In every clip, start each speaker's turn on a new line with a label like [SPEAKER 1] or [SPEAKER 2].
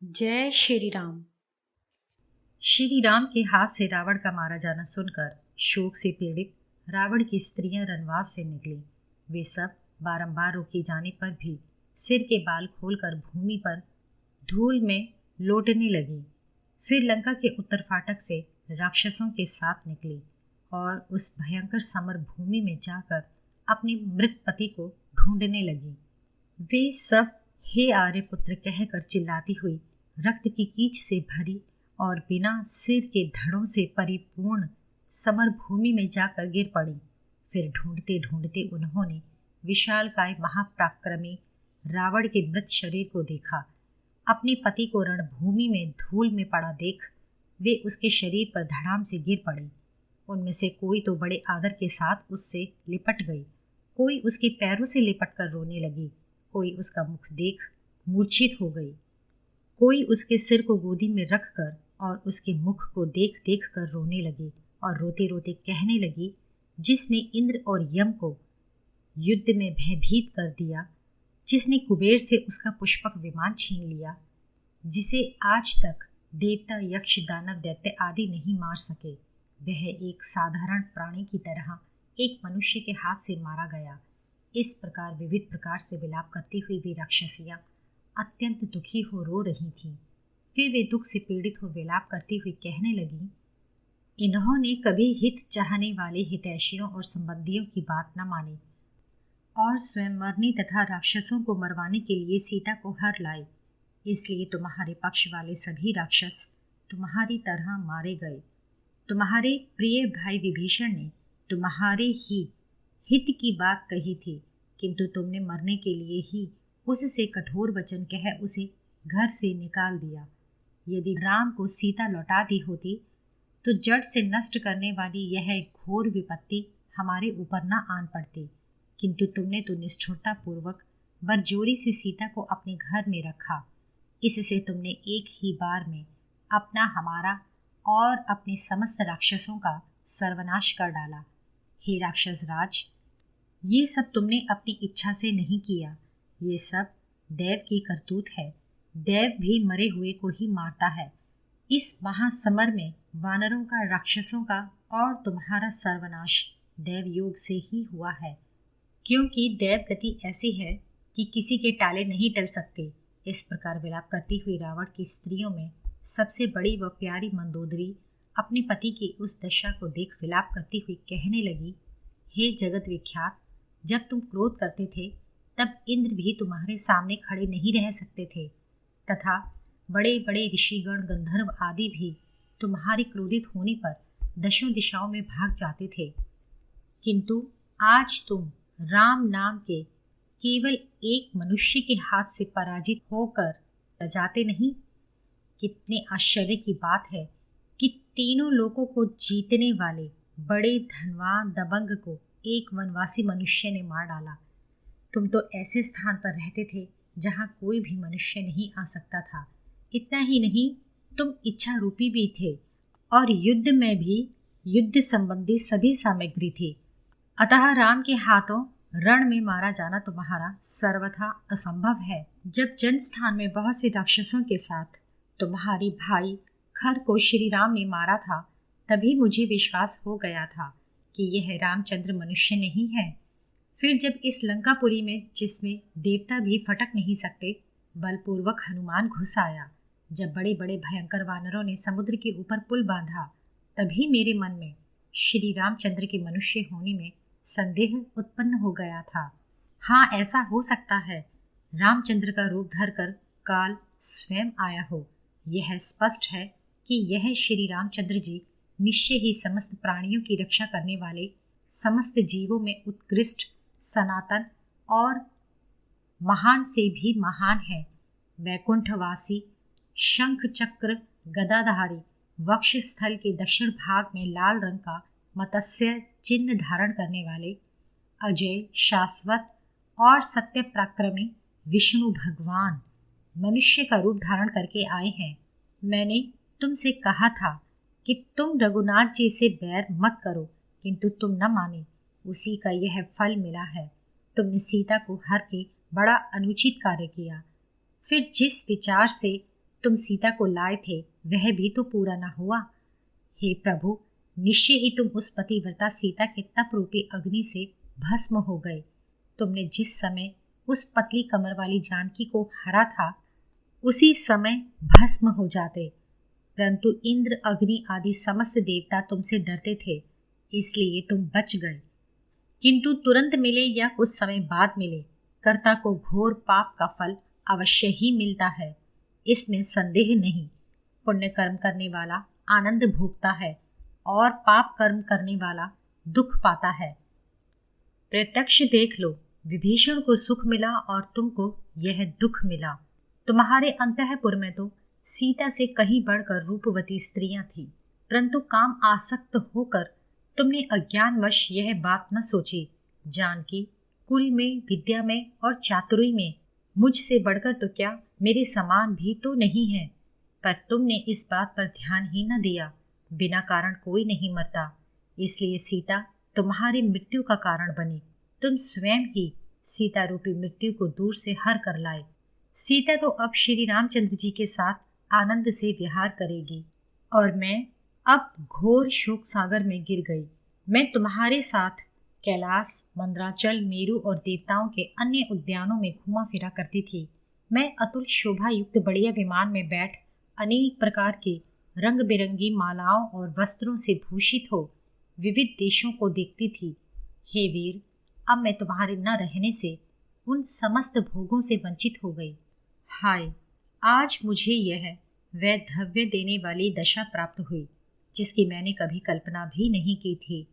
[SPEAKER 1] जय श्री राम।
[SPEAKER 2] श्री राम के हाथ से रावण का मारा जाना सुनकर शोक से पीड़ित रावण की स्त्रियां रनवास से निकली। वे सब बारंबार रोके जाने पर भी सिर के बाल खोलकर भूमि पर धूल में लौटने लगी। फिर लंका के उत्तर फाटक से राक्षसों के साथ निकली और उस भयंकर समर भूमि में जाकर अपने मृत पति को ढूंढने लगी। वे सब हे आर्यपुत्र कहकर चिल्लाती हुई रक्त की कीच से भरी और बिना सिर के धड़ों से परिपूर्ण समर भूमि में जाकर गिर पड़ी। फिर ढूंढते ढूंढते उन्होंने विशालकाय महापराक्रमी रावण के मृत शरीर को देखा। अपने पति को रणभूमि में धूल में पड़ा देख वे उसके शरीर पर धड़ाम से गिर पड़े। उनमें से कोई तो बड़े आदर के साथ उससे लिपट गई, कोई उसके पैरों से लिपट कर रोने लगी, कोई उसका मुख देख मूर्छित हो गई, कोई उसके सिर को गोदी में रखकर और उसके मुख को देख देख कर रोने लगी और रोते रोते कहने लगी, जिसने इंद्र और यम को युद्ध में भयभीत कर दिया, जिसने कुबेर से उसका पुष्पक विमान छीन लिया, जिसे आज तक देवता यक्ष दानव दैत्य आदि नहीं मार सके, वह एक साधारण प्राणी की तरह एक मनुष्य के हाथ से मारा गया। इस प्रकार विविध प्रकार से विलाप करती हुई वे राक्षसियां अत्यंत दुखी हो रो रही थीं। फिर वे दुख से पीड़ित हो विलाप करती हुई कहने लगी, इन्होंने कभी हित चाहने वाले हितैषियों और संबंधियों की बात न मानी और स्वयं मरने तथा राक्षसों को मरवाने के लिए सीता को हर लाए। इसलिए तुम्हारे पक्ष वाले सभी राक्षस तुम्हारी तरह मारे गए। तुम्हारे प्रिय भाई विभीषण ने तुम्हारे ही हित की बात कही थी, किंतु तुमने मरने के लिए ही उससे कठोर वचन कह उसे घर से निकाल दिया। यदि राम को सीता लौटा दी होती तो जड़ से नष्ट करने वाली यह घोर विपत्ति हमारे ऊपर न आन पड़ती, किंतु तुमने तो निष्ठुरता पूर्वक बरजोरी से सीता को अपने घर में रखा। इससे तुमने एक ही बार में अपना, हमारा और अपने समस्त राक्षसों का सर्वनाश कर डाला। हे राक्षस राज, ये सब तुमने अपनी इच्छा से नहीं किया, ये सब देव की करतूत है। देव भी मरे हुए को ही मारता है। इस महासमर में वानरों का, राक्षसों का और तुम्हारा सर्वनाश देव योग से ही हुआ है, क्योंकि देव गति ऐसी है कि किसी के टाले नहीं टल सकते। इस प्रकार विलाप करती हुई रावण की स्त्रियों में सबसे बड़ी व प्यारी मंदोदरी अपने पति की उस दशा को देख विलाप करती हुई कहने लगी, हे जगत विख्यात, जब तुम क्रोध करते थे तब इंद्र भी तुम्हारे सामने खड़े नहीं रह सकते थे, तथा बड़े बड़े ऋषिगण, गंधर्व आदि भी तुम्हारे क्रोधित होने पर दशों दिशाओं में भाग जाते थे, किंतु आज तुम राम नाम के केवल एक मनुष्य के हाथ से पराजित होकर जाते नहीं। कितने आश्चर्य की बात है कि तीनों लोगों को जीतने वाले बड़े धनवान दबंग को एक वनवासी मनुष्य ने मार डाला। तुम तो ऐसे स्थान पर रहते थे जहाँ कोई भी मनुष्य नहीं आ सकता था। इतना ही नहीं, तुम इच्छा रूपी भी थे और युद्ध में भी युद्ध संबंधी सभी सामग्री थी। अतः राम के हाथों रण में मारा जाना तुम्हारा सर्वथा असंभव है। जब जनस्थान में बहुत से राक्षसों के साथ तुम्हारी भाई खर को श्री राम ने मारा था, तभी मुझे विश्वास हो गया था कि यह रामचंद्र मनुष्य नहीं है। फिर जब इस लंकापुरी में, जिसमें देवता भी फटक नहीं सकते, बलपूर्वक हनुमान घुस आया, जब बड़े बड़े भयंकर वानरों ने समुद्र के ऊपर पुल बांधा, तभी मेरे मन में श्री रामचंद्र के मनुष्य होने में संदेह उत्पन्न हो गया था। हाँ, ऐसा हो सकता है रामचंद्र का रूप धरकर काल स्वयं आया हो। यह स्पष्ट है कि यह श्री रामचंद्र जी निश्चय ही समस्त प्राणियों की रक्षा करने वाले, समस्त जीवों में उत्कृष्ट, सनातन और महान से भी महान है। वैकुंठवासी, शंख चक्र गदाधारी, वक्ष स्थल के दक्षिण भाग में लाल रंग का मत्स्य चिन्ह धारण करने वाले, अजय, शाश्वत और सत्य पराक्रमी विष्णु भगवान मनुष्य का रूप धारण करके आए हैं। मैंने तुमसे कहा था कि तुम रघुनाथ जी से बैर मत करो, किंतु तुम न माने। उसी का यह फल मिला है। तुमने सीता को हर के बड़ा अनुचित कार्य किया। फिर जिस विचार से तुम सीता को लाए थे वह भी तो पूरा न हुआ। हे प्रभु, निश्चय ही तुम उस पतिव्रता सीता के तप रूपी अग्नि से भस्म हो गए। तुमने जिस समय उस पतली कमर वाली जानकी को हरा था उसी समय भस्म हो जाते, परंतु इंद्र, अग्नि आदि समस्त देवता तुमसे डरते थे, इसलिए तुम बच गए। किंतु तुरंत मिले या कुछ समय बाद मिले, कर्ता को घोर पाप का फल अवश्य ही मिलता है, इसमें संदेह नहीं। पुण्य कर्म करने वाला आनंद भोगता है और पाप कर्म करने वाला दुख पाता है। प्रत्यक्ष देख लो, विभीषण को सुख मिला और तुमको यह दुख मिला। तुम्हारे अंतःपुर में तो सीता से कहीं बढ़कर रूपवती स्त्रियां थीं, परंतु काम आसक्त होकर तुमने अज्ञानवश यह बात न सोची। जानकी कुल में, विद्या में और चातुरी में मुझसे बढ़कर तो क्या मेरे समान भी तो नहीं है, पर तुमने इस बात पर ध्यान ही न दिया। बिना कारण कोई नहीं मरता, इसलिए सीता तुम्हारी मृत्यु का कारण बनी। तुम स्वयं ही सीता रूपी मृत्यु को दूर से हर कर लाए। सीता तो अब श्री रामचंद्र जी के साथ आनंद से विहार करेगी और मैं अब घोर शोक सागर में गिर गई। मैं तुम्हारे साथ कैलाश, मंदराचल, मेरु और देवताओं के अन्य उद्यानों में घुमा फिरा करती थी। मैं अतुल शोभा युक्त बढ़िया विमान में बैठ अनेक प्रकार के रंग बिरंगी मालाओं और वस्त्रों से भूषित हो विविध देशों को देखती थी। हे वीर, अब मैं तुम्हारे न रहने से उन समस्त भोगों से वंचित हो गई। हाय, आज मुझे यह वैधव्य देने वाली दशा प्राप्त हुई जिसकी मैंने कभी कल्पना भी नहीं की थी,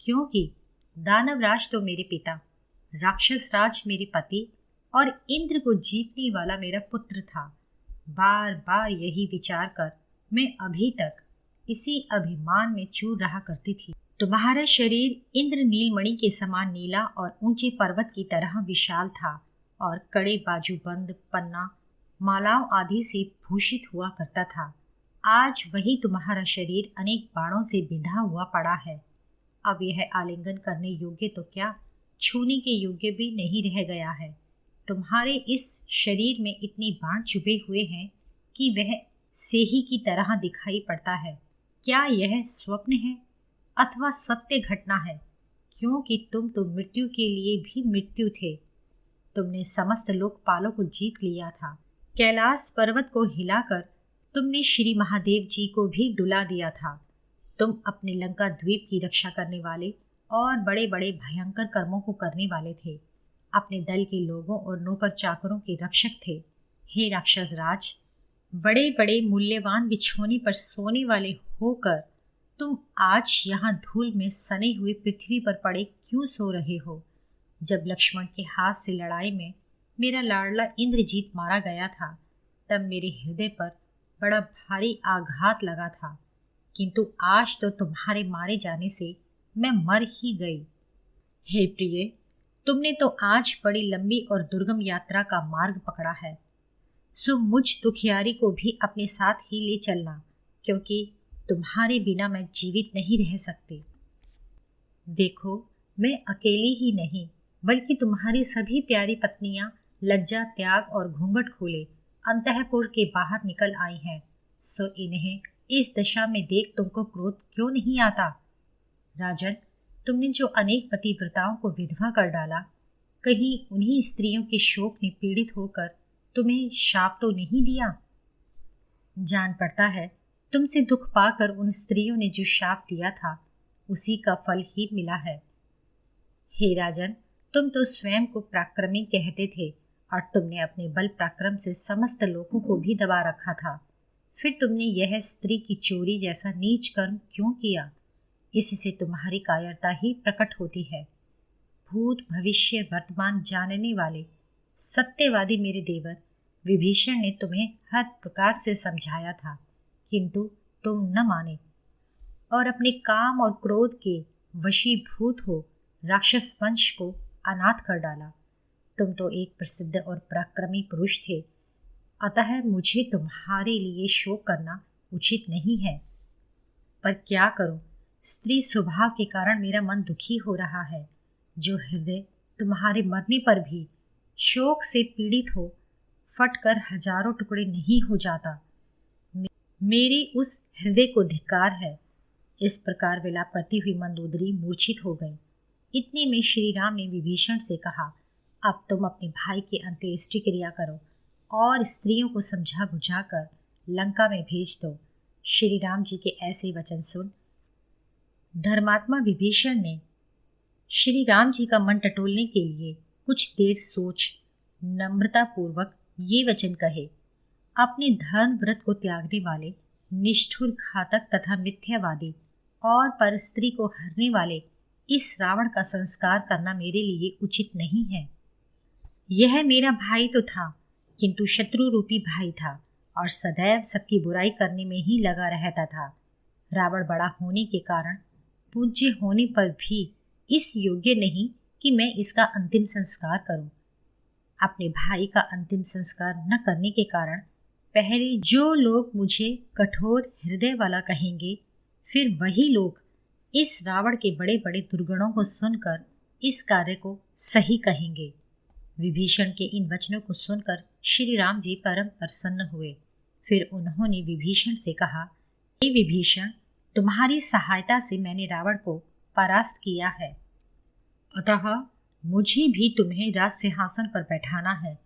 [SPEAKER 2] क्योंकि दानवराज तो मेरे पिता, राक्षस राज मेरे पति और इंद्र को जीतने वाला मेरा पुत्र था। बार बार यही विचार कर मैं अभी तक इसी अभिमान में चूर रहा करती थी। तुम्हारा शरीर इंद्र नीलमणि के समान नीला और ऊंचे पर्वत की तरह विशाल था और कड़े बाजूबंद, पन्ना, मालाओं आदि से भूषित हुआ करता था। आज वही तुम्हारा शरीर अनेक बाणों से बिंधा हुआ पड़ा है। अब यह आलिंगन करने योग्य तो क्या, छूने के योग्य भी नहीं रह गया है। तुम्हारे इस शरीर में इतने बाण चुभे हुए हैं कि वह सेही की तरह दिखाई पड़ता है। क्या यह स्वप्न है अथवा सत्य घटना है? क्योंकि तुम तो मृत्यु के लिए भी मृत्यु थे। तुमने समस्त लोकपालों को जीत लिया था। कैलाश पर्वत को हिलाकर तुमने श्री महादेव जी को भी डुला दिया था। तुम अपने लंका द्वीप की रक्षा करने वाले और बड़े बड़े भयंकर कर्मों को करने वाले थे। अपने दल के लोगों और नौकर चाकरों के रक्षक थे। हे राक्षस राज, बड़े बड़े मूल्यवान बिछोने पर सोने वाले होकर तुम आज यहाँ धूल में सने हुए पृथ्वी पर पड़े क्यों सो रहे हो? जब लक्ष्मण के हाथ से लड़ाई में मेरा लाडला इंद्रजीत मारा गया था, तब मेरे हृदय पर बड़ा भारी आघात लगा था, किंतु आज तो तुम्हारे मारे जाने से मैं मर ही गई। हे प्रिय, तुमने तो आज बड़ी लंबी और दुर्गम यात्रा का मार्ग पकड़ा है, सो मुझ दुखियारी को भी अपने साथ ही ले चलना, क्योंकि तुम्हारे बिना मैं जीवित नहीं रह सकती। देखो, मैं अकेली ही नहीं बल्कि तुम्हारी सभी प्यारी पत्नियां लज्जा, त्याग और घूंघट खोले अंतःपुर के बाहर निकल आई हैं, सो इन्हें इस दशा में देख तुमको क्रोध क्यों नहीं आता? राजन, तुमने जो अनेक पतिव्रताओं को विधवा कर डाला, कहीं उन्हीं स्त्रियों के शोक ने पीड़ित होकर तुम्हें शाप तो नहीं दिया? जान पड़ता है तुमसे दुख पाकर उन स्त्रियों ने जो शाप दिया था उसी का फल ही मिला है। हे राजन, तुम तो स्वयं को पराक्रमी कहते थे और तुमने अपने बल पराक्रम से समस्त लोगों को भी दबा रखा था। फिर तुमने यह स्त्री की चोरी जैसा नीच कर्म क्यों किया? इससे तुम्हारी कायरता ही प्रकट होती है। भूत, भविष्य, वर्तमान जानने वाले सत्यवादी मेरे देवर विभीषण ने तुम्हें हर प्रकार से समझाया था, किंतु तुम न माने और अपने काम और क्रोध के वशीभूत हो राक्षस वंश को अनाथ कर डाला। तुम तो एक प्रसिद्ध और पराक्रमी पुरुष थे, अतः मुझे तुम्हारे लिए शोक करना उचित नहीं है। पर क्या करूं, स्त्री स्वभाव के कारण मेरा मन दुखी हो रहा है। जो हृदय तुम्हारे मरने पर भी शोक से पीड़ित हो फटकर हजारों टुकड़े नहीं हो जाता, मेरे उस हृदय को धिक्कार है। इस प्रकार विलाप करती हुई मंदोदरी मूर्छित हो गई। इतने में श्री राम ने विभीषण से कहा, अब तुम अपने भाई की अंत्येष्टि क्रिया करो और स्त्रियों को समझा बुझा कर लंका में भेज दो। श्री राम जी के ऐसे वचन सुन धर्मात्मा विभीषण ने श्री राम जी का मन टटोलने के लिए कुछ देर सोच नम्रता पूर्वक ये वचन कहे, अपने धर्म व्रत को त्यागने वाले, निष्ठुर घातक तथा मिथ्यावादी और परस्त्री को हरने वाले इस रावण का संस्कार करना मेरे लिए उचित नहीं है। यह मेरा भाई तो था, किंतु शत्रु रूपी भाई था और सदैव सबकी बुराई करने में ही लगा रहता था। रावण बड़ा होने के कारण, पूज्य होने पर भी इस योग्य नहीं कि मैं इसका अंतिम संस्कार करूं। अपने भाई का अंतिम संस्कार न करने के कारण पहले जो लोग मुझे कठोर हृदय वाला कहेंगे, फिर वही लोग इस रावण के बड़े बड़े दुर्गुणों को सुनकर इस कार्य को सही कहेंगे। विभीषण के इन वचनों को सुनकर श्री राम जी परम प्रसन्न हुए। फिर उन्होंने विभीषण से कहा, हे विभीषण, तुम्हारी सहायता से मैंने रावण को परास्त किया है, अतः मुझे भी तुम्हें राज सिंहासन पर बैठाना है।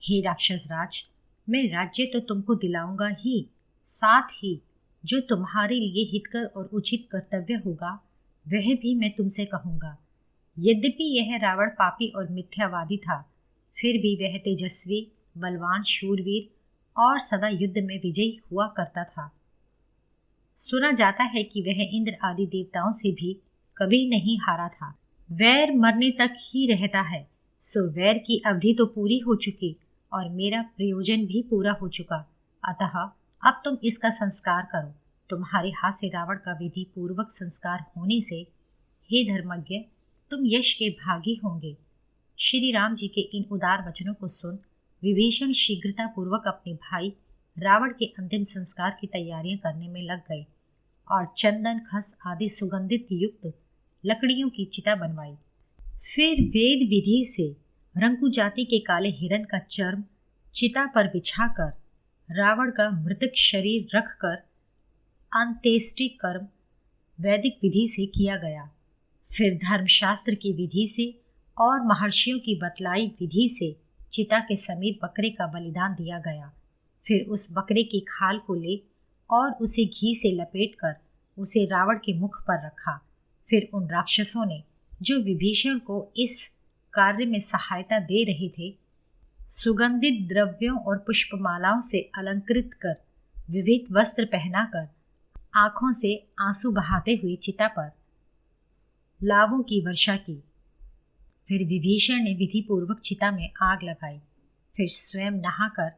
[SPEAKER 2] हे राक्षस राज, मैं राज्य तो तुमको दिलाऊंगा ही, साथ ही जो तुम्हारे लिए हितकर और उचित कर्तव्य होगा वह भी मैं तुमसे कहूँगा। यद्यपि यह रावण पापी और मिथ्यावादी था, फिर भी वह तेजस्वी, बलवान, शूरवीर और सदा युद्ध में विजयी हुआ करता था। सुना जाता है कि वह इंद्र आदि देवताओं से भी कभी नहीं हारा था। वैर मरने तक ही रहता है, सो वैर की अवधि तो पूरी हो चुकी और मेरा प्रयोजन भी पूरा हो चुका। अतः अब तुम इसका संस्कार करो। तुम्हारे हाथ से रावण का विधि पूर्वक संस्कार होने से, हे धर्मज्ञ, तुम यश के भागी होंगे। श्री राम जी के इन उदार वचनों को सुन विभीषण शीघ्रता पूर्वक अपने भाई रावण के अंतिम संस्कार की तैयारियां करने में लग गए और चंदन, खस आदि सुगंधित युक्त लकड़ियों की चिता बनवाई। फिर वेद विधि से रंकु जाति के काले हिरण का चर्म चिता पर बिछाकर रावण का मृतक शरीर रखकर अंत्येष्टि कर्म वैदिक विधि से किया गया। फिर धर्मशास्त्र की विधि से और महर्षियों की बतलाई विधि से चिता के समीप बकरे का बलिदान दिया गया। फिर उस बकरे की खाल को ले और उसे घी से लपेटकर उसे रावण के मुख पर रखा। फिर उन राक्षसों ने जो विभीषण को इस कार्य में सहायता दे रहे थे, सुगंधित द्रव्यों और पुष्पमालाओं से अलंकृत कर विविध वस्त्र पहनाकर आंखों से आंसू बहाते हुए चिता पर लावों की वर्षा की। फिर विभीषण ने विधि पूर्वक चिता में आग लगाई। फिर स्वयं नहाकर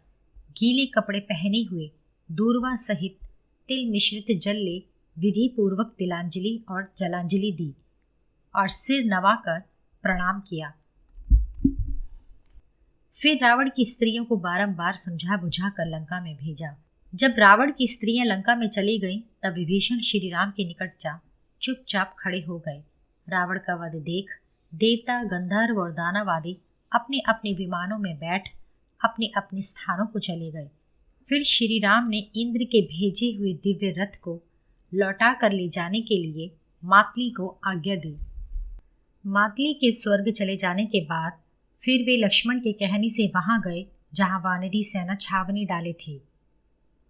[SPEAKER 2] गीले कपड़े पहने हुए दूर्वा सहित तिल मिश्रित जल ले विधि पूर्वक तिलांजलि और जलांजलि दी और सिर नवाकर प्रणाम किया। फिर रावण की स्त्रियों को बारंबार समझा बुझा कर लंका में भेजा। जब रावण की स्त्रियां लंका में चली गईं, तब विभीषण श्री राम के निकट जा चुपचाप खड़े हो गए। रावण का वध देख देवता, गंधर्व और दानव आदि अपने अपने विमानों में बैठ अपने अपने स्थानों को चले गए। फिर श्री राम ने इंद्र के भेजे हुए दिव्य रथ को लौटा कर ले जाने के लिए मातली को आज्ञा दी। मातली के स्वर्ग चले जाने के बाद फिर वे लक्ष्मण के कहने से वहां गए जहां वानरी सेना छावनी डाले थी।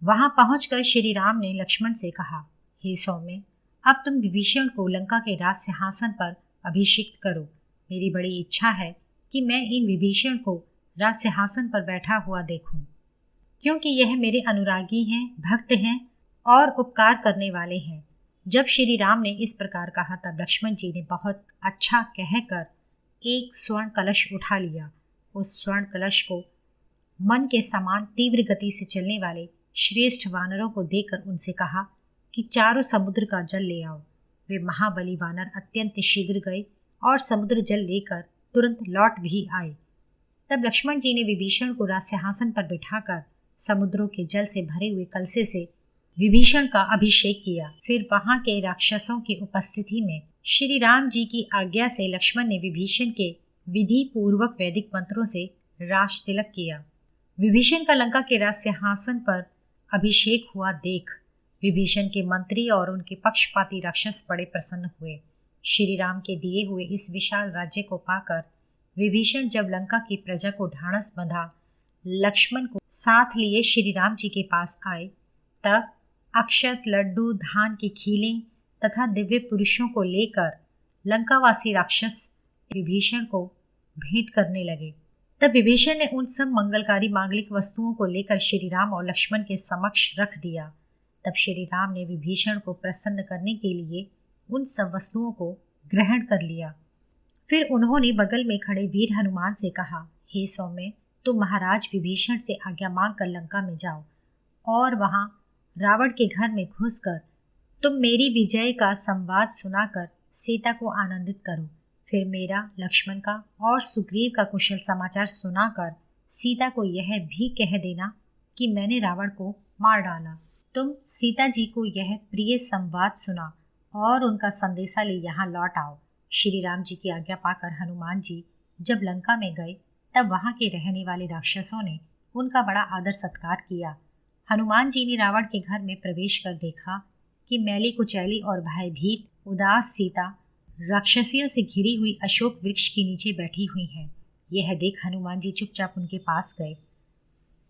[SPEAKER 2] वहां पहुंचकर श्री राम ने लक्ष्मण से कहा, हे सौम्य, अब तुम विभीषण को लंका के राज सिंहासन पर अभिषिक्त करो। मेरी बड़ी इच्छा है कि मैं इन विभीषण को राज सिंहासन पर बैठा हुआ देखूं, क्योंकि यह मेरे अनुरागी हैं, भक्त हैं और उपकार करने वाले हैं। जब श्री राम ने इस प्रकार कहा तब लक्ष्मण जी ने बहुत अच्छा कहकर एक स्वर्ण कलश उठा लिया। उस स्वर्ण कलश को मन के समान तीव्र गति से चलने वाले श्रेष्ठ वानरों को देकर उनसे कहा कि चारों समुद्र का जल ले आओ। वे महाबली वानर अत्यंत शीघ्र गए और समुद्र जल लेकर तुरंत लौट भी आए। तब लक्ष्मण जी ने विभीषण को राज सिंहासन पर बिठाकर समुद्रों के जल से भरे हुए कलसे से विभीषण का अभिषेक किया। फिर वहां के राक्षसों की उपस्थिति में श्री राम जी की आज्ञा से लक्ष्मण ने विभीषण के विधि पूर्वक वैदिक मंत्रों से राज तिलक किया। विभीषण का लंका के राज सिंहासन पर अभिषेक हुआ देख विभीषण के मंत्री और उनके पक्षपाती राक्षस बड़े प्रसन्न हुए। श्री राम के दिए हुए इस विशाल राज्य को पाकर विभीषण जब लंका की प्रजा को ढांढस बंधा लक्ष्मण को साथ लिए श्री राम जी के पास आए, तब अक्षत, लड्डू, धान की खीलें तथा दिव्य पुरुषों को लेकर लंकावासी राक्षस विभीषण को भेंट करने लगे। तब विभीषण ने उन सब मंगलकारी मांगलिक वस्तुओं को लेकर श्री राम और लक्ष्मण के समक्ष रख दिया। तब श्री राम ने विभीषण को प्रसन्न करने के लिए उन सब वस्तुओं को ग्रहण कर लिया। फिर उन्होंने बगल में खड़े वीर हनुमान से कहा, हे सौम्य, तुम महाराज विभीषण से आज्ञा मांग कर लंका में जाओ और वहां रावण के घर में घुसकर तुम मेरी विजय का संवाद सुनाकर सीता को आनंदित करो। फिर मेरा, लक्ष्मण का और सुग्रीव का कुशल समाचार सुनाकर सीता को यह भी कह देना कि मैंने रावण को मार डाला। तुम सीता जी को यह प्रिय संवाद सुना और उनका संदेशा ले यहाँ लौट आओ। श्री राम जी की आज्ञा पाकर हनुमान जी जब लंका में गए, तब वहां के रहने वाले राक्षसों ने उनका बड़ा आदर सत्कार किया। हनुमान जी ने रावण के घर में प्रवेश कर देखा कि मैली कुचैली और भयभीत उदास सीता राक्षसियों से घिरी हुई अशोक वृक्ष के नीचे बैठी हुई है। यह देख हनुमान जी चुपचाप उनके पास गए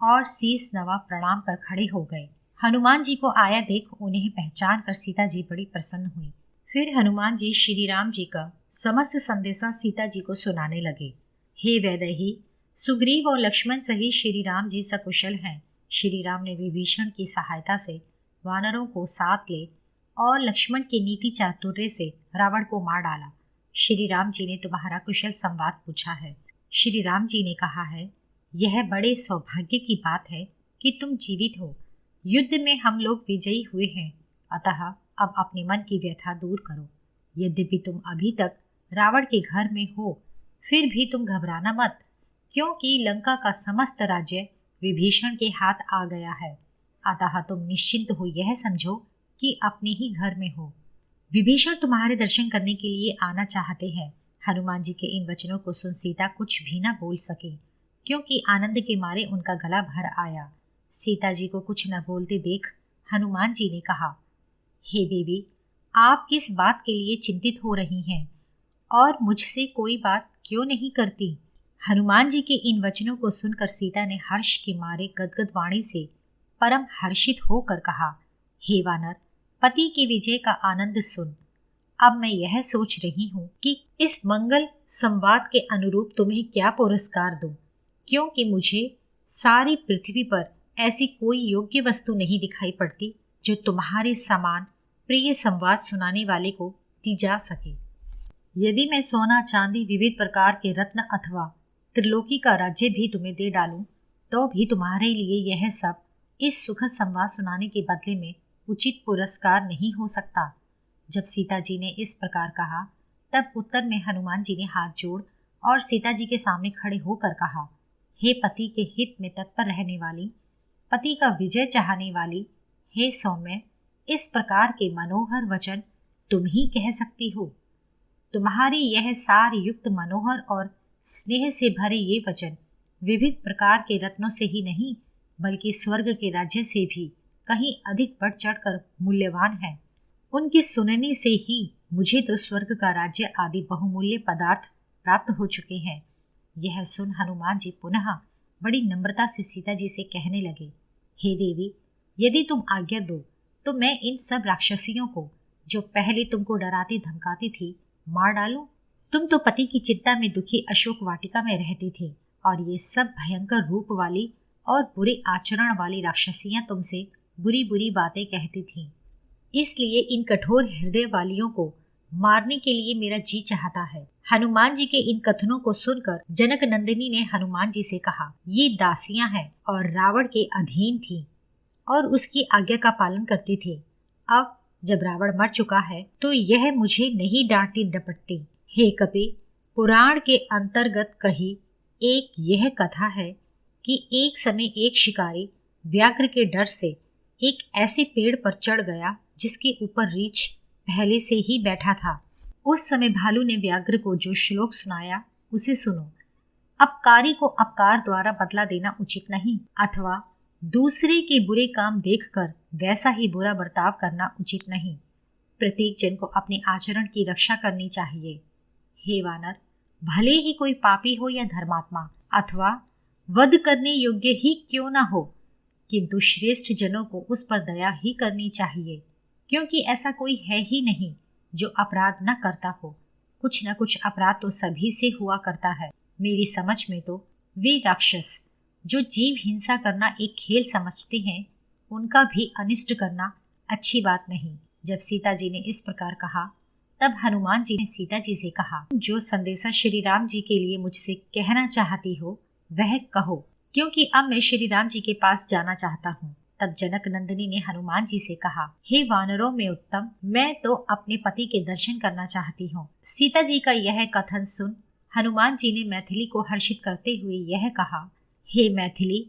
[SPEAKER 2] और शीस नवा प्रणाम कर खड़े हो गए। हनुमान जी को आया देख उन्हें पहचान कर सीता जी बड़ी प्रसन्न हुई। फिर हनुमान जी श्री राम जी का समस्त संदेशा सीता जी को सुनाने लगे। हे वैदेही, सुग्रीव और लक्ष्मण सहित श्री राम जी सकुशल हैं। श्री राम ने विभीषण की सहायता से वानरों को साथ ले और लक्ष्मण के नीति चातुर्य से रावण को मार डाला। श्री राम जी ने तुम्हारा कुशल संवाद पूछा है। श्री राम जी ने कहा है, यह बड़े सौभाग्य की बात है कि तुम जीवित हो। युद्ध में हम लोग विजयी हुए हैं, अतः अब अपने मन की व्यथा दूर करो। यद्यपि तुम अभी तक रावण के घर में हो, फिर भी तुम घबराना मत, क्योंकि लंका का समस्त राज्य विभीषण के हाथ आ गया है। अतः तुम निश्चिंत हो यह समझो कि अपने ही घर में हो। विभीषण तुम्हारे दर्शन करने के लिए आना चाहते हैं। हनुमान जी के इन वचनों को सुन सीता कुछ भी न बोल सकी, क्योंकि आनंद के मारे उनका गला भर आया। सीता जी को कुछ न बोलते देख हनुमान जी ने कहा, हे देवी, आप किस बात के लिए चिंतित हो रही हैं और मुझसे कोई बात क्यों नहीं करती? हनुमान जी के इन वचनों को सुनकर सीता ने हर्ष के मारे गदगद वाणी से परम हर्षित होकर कहा, हे वानर, पति की विजय का आनंद सुन। अब मैं यह सोच रही हूँ कि इस मंगल संवाद के अनुरूप तुम्हें क्या पुरस्कार दूं, क्योंकि मुझे सारी पृथ्वी पर ऐसी कोई योग्य वस्तु नहीं दिखाई पड़ती जो तुम्हारे समान प्रिय संवाद सुनाने वाले को दी जा सके। यदि मैं सोना, चांदी, विविध प्रकार के रत्न अथवा त्रिलोकी का राज्य भी तुम्हें दे डालूं, तो भी तुम्हारे लिए यह सब इस सुखद संवाद सुनाने के बदले में उचित पुरस्कार नहीं हो सकता। जब सीता जी ने इस प्रकार कहा, तब उत्तर में हनुमान जी ने हाथ जोड़ और सीता जी के सामने खड़े होकर कहा, हे पति के हित में तत्पर रहने वाली, पति का विजय चाहने वाली, हे सौम्य, इस प्रकार के मनोहर वचन तुम ही कह सकती हो। तुम्हारी यह सार युक्त मनोहर और स्नेह से भरे ये वचन विविध प्रकार के रत्नों से ही नहीं, बल्कि स्वर्ग के राज्य से भी कहीं अधिक बढ़ चढ़कर मूल्यवान है। उनकी सुनने से ही मुझे तो स्वर्ग का राज्य आदि बहुमूल्य पदार्थ प्राप्त हो चुके हैं। यह सुन हनुमान जी पुनः बड़ी नम्रता से सीता जी से कहने लगे, हे देवी, यदि तुम आज्ञा दो तो मैं इन सब राक्षसियों को जो पहले तुमको डराती धमकाती थी मार डालूं। तुम तो पति की चिंता में दुखी अशोक वाटिका में रहती थी और ये सब भयंकर रूप वाली और बुरे आचरण वाली राक्षसियां तुमसे बुरी बुरी बातें कहती थीं। इसलिए इन कठोर हृदय वालियों को मारने के लिए मेरा जी चाहता है। हनुमान जी के इन कथनों को सुनकर जनक नंदिनी ने हनुमान जी से कहा, ये दासियां हैं और रावण के अधीन थी और उसकी आज्ञा का पालन करती थी। अब जब रावण मर चुका है तो यह मुझे नहीं डांटती डपटती। हे कपि, पुराण के अंतर्गत कही एक यह कथा है कि एक समय एक शिकारी व्याघ्र के डर से एक ऐसे पेड़ पर चढ़ गया जिसके ऊपर रीछ पहले से ही बैठा था। उस समय भालू ने व्याघ्र को जो श्लोक सुनाया उसे सुनो। अपकारी को अपकार द्वारा बदला देना उचित नहीं, अथवा दूसरे के बुरे काम देखकर वैसा ही बुरा बर्ताव करना उचित नहीं। प्रत्येक जन को अपने आचरण की रक्षा करनी चाहिए। हे वानर, भले ही कोई पापी हो या धर्मात्मा अथवा वध करने योग्य ही क्यों ना हो, किंतु श्रेष्ठ जनों को उस पर दया ही करनी चाहिए, क्योंकि ऐसा कोई है ही नहीं जो अपराध न करता हो। कुछ न कुछ अपराध तो सभी से हुआ करता है। मेरी समझ में तो वे राक्षस जो जीव हिंसा करना एक खेल समझते हैं, उनका भी अनिष्ट करना अच्छी बात नहीं। जब सीता जी ने इस प्रकार कहा, तब हनुमान जी ने सीता जी से कहा, जो संदेशा श्री राम जी के लिए मुझसे कहना चाहती हो वह कहो, क्योंकि अब मैं श्री राम जी के पास जाना चाहता हूँ। तब जनक नंदिनी ने हनुमान जी से कहा, हे वानरों में उत्तम, मैं तो अपने पति के दर्शन करना चाहती हूँ। सीता जी का यह कथन सुन हनुमान जी ने मैथिली को हर्षित करते हुए यह कहा, हे मैथिली,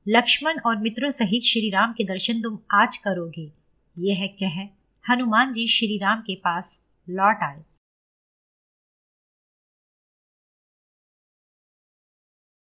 [SPEAKER 2] लक्ष्मण और मित्रों सहित श्री राम के दर्शन तुम आज करोगे। यह कह हनुमान जी श्री राम के पास लौट आए।